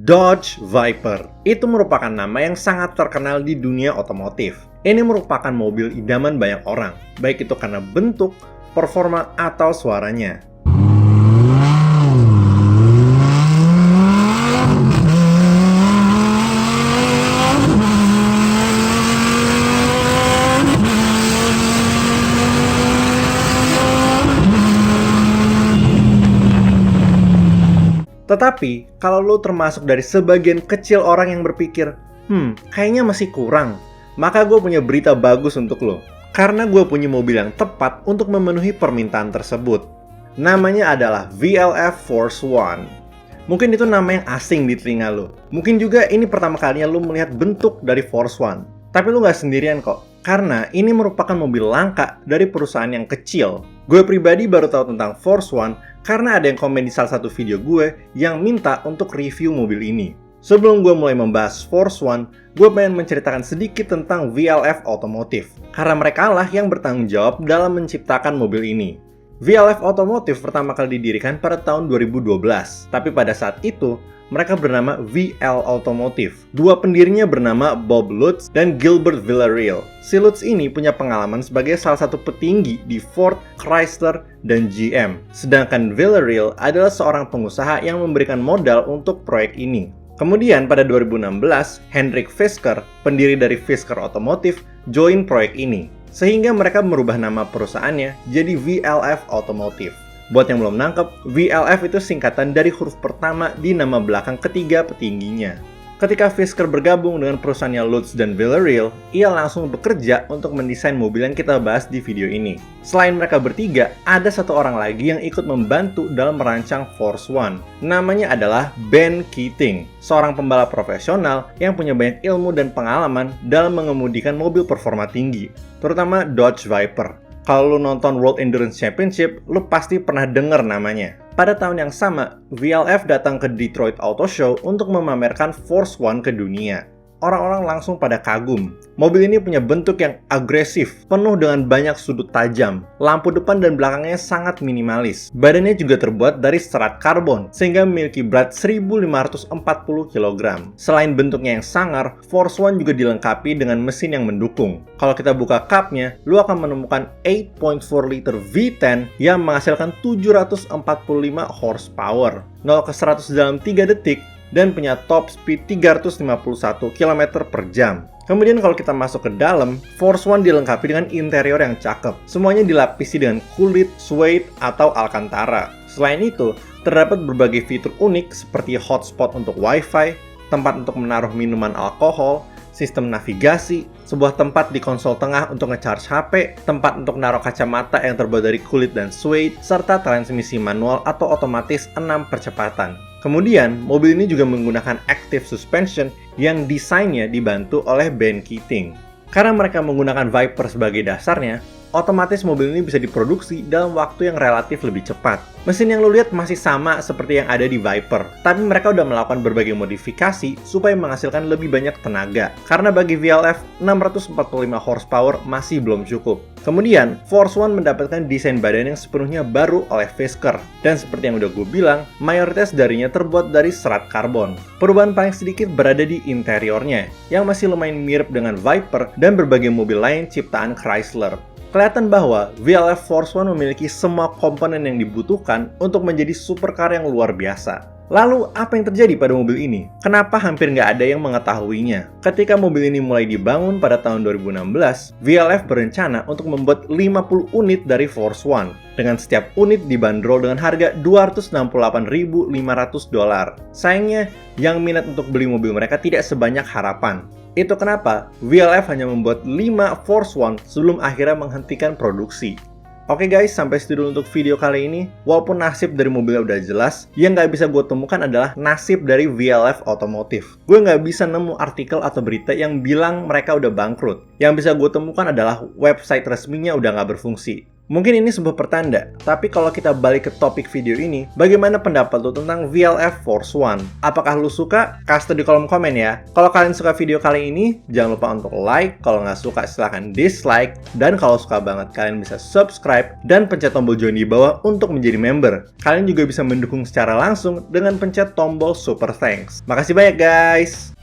Dodge Viper. Itu merupakan nama yang sangat terkenal di dunia otomotif. Ini merupakan mobil idaman banyak orang, baik itu karena bentuk, performa, atau suaranya. Tetapi, kalau lo termasuk dari sebagian kecil orang yang berpikir, kayaknya masih kurang, maka gue punya berita bagus untuk lo. Karena gue punya mobil yang tepat untuk memenuhi permintaan tersebut. Namanya adalah VLF Force One. Mungkin itu nama yang asing di telinga lo. Mungkin juga ini pertama kalinya lo melihat bentuk dari Force One. Tapi lo gak sendirian kok. Karena ini merupakan mobil langka dari perusahaan yang kecil. Gue pribadi baru tahu tentang Force One karena ada yang komen di salah satu video gue yang minta untuk review mobil ini. Sebelum gue mulai membahas Force One, gue pengen menceritakan sedikit tentang VLF Automotive. Karena mereka lah yang bertanggung jawab dalam menciptakan mobil ini. VLF Automotive pertama kali didirikan pada tahun 2012. Tapi pada saat itu, mereka bernama VL Automotive. Dua pendirinya bernama Bob Lutz dan Gilbert Villarreal. Si Lutz ini punya pengalaman sebagai salah satu petinggi di Ford, Chrysler, dan GM. Sedangkan Villarreal adalah seorang pengusaha yang memberikan modal untuk proyek ini. Kemudian pada 2016, Hendrik Fisker, pendiri dari Fisker Automotive, join proyek ini. Sehingga mereka merubah nama perusahaannya jadi VLF Automotive. Buat yang belum nangkep, VLF itu singkatan dari huruf pertama di nama belakang ketiga petingginya. Ketika Fisker bergabung dengan perusahaannya Lutz dan Villarreal, ia langsung bekerja untuk mendesain mobil yang kita bahas di video ini. Selain mereka bertiga, ada satu orang lagi yang ikut membantu dalam merancang Force One. Namanya adalah Ben Keating, seorang pembalap profesional yang punya banyak ilmu dan pengalaman dalam mengemudikan mobil performa tinggi, terutama Dodge Viper. Kalau lo nonton World Endurance Championship, lo pasti pernah dengar namanya. Pada tahun yang sama, VLF datang ke Detroit Auto Show untuk memamerkan Force One ke dunia. Orang-orang langsung pada kagum. Mobil ini punya bentuk yang agresif, penuh dengan banyak sudut tajam. Lampu depan dan belakangnya sangat minimalis. Badannya juga terbuat dari serat karbon, sehingga memiliki berat 1.540 kg. Selain bentuknya yang sangar, Force One juga dilengkapi dengan mesin yang mendukung. Kalau kita buka cupnya, lu akan menemukan 8.4 liter V10 yang menghasilkan 745 horsepower. 0 ke 100 dalam 3 detik, dan punya top speed 351 km per jam. Kemudian kalau kita masuk ke dalam, Force One dilengkapi dengan interior yang cakep. Semuanya dilapisi dengan kulit, suede, atau alcantara. Selain itu, terdapat berbagai fitur unik seperti hotspot untuk Wi-Fi, tempat untuk menaruh minuman alkohol, sistem navigasi, sebuah tempat di konsol tengah untuk nge-charge HP, tempat untuk naruh kacamata yang terbuat dari kulit dan suede, serta transmisi manual atau otomatis 6 percepatan. Kemudian, mobil ini juga menggunakan active suspension yang desainnya dibantu oleh Ben Keating. Karena mereka menggunakan Viper sebagai dasarnya, otomatis mobil ini bisa diproduksi dalam waktu yang relatif lebih cepat. Mesin yang lo lihat masih sama seperti yang ada di Viper, tapi mereka udah melakukan berbagai modifikasi supaya menghasilkan lebih banyak tenaga. Karena bagi VLF, 645 horsepower masih belum cukup. Kemudian, Force One mendapatkan desain badan yang sepenuhnya baru oleh Fisker. Dan seperti yang udah gue bilang, mayoritas darinya terbuat dari serat karbon. Perubahan paling sedikit berada di interiornya, yang masih lumayan mirip dengan Viper dan berbagai mobil lain ciptaan Chrysler. Kelihatan bahwa VLF Force One memiliki semua komponen yang dibutuhkan untuk menjadi supercar yang luar biasa. Lalu, apa yang terjadi pada mobil ini? Kenapa hampir nggak ada yang mengetahuinya? Ketika mobil ini mulai dibangun pada tahun 2016, VLF berencana untuk membuat 50 unit dari Force One, dengan setiap unit dibanderol dengan harga $268.500. Sayangnya, yang minat untuk beli mobil mereka tidak sebanyak harapan. Itu kenapa VLF hanya membuat 5 Force One sebelum akhirnya menghentikan produksi. Oke guys, sampai situ dulu untuk video kali ini. Walaupun nasib dari mobilnya udah jelas, yang nggak bisa gue temukan adalah nasib dari VLF Automotive. Gue nggak bisa nemu artikel atau berita yang bilang mereka udah bangkrut. Yang bisa gue temukan adalah website resminya udah nggak berfungsi. Mungkin ini sebuah pertanda, tapi kalau kita balik ke topik video ini, bagaimana pendapat lu tentang VLF Force One? Apakah lu suka? Kasih di kolom komen ya. Kalau kalian suka video kali ini, jangan lupa untuk like. Kalau nggak suka, silahkan dislike. Dan kalau suka banget, kalian bisa subscribe dan pencet tombol join di bawah untuk menjadi member. Kalian juga bisa mendukung secara langsung dengan pencet tombol super thanks. Makasih banyak guys!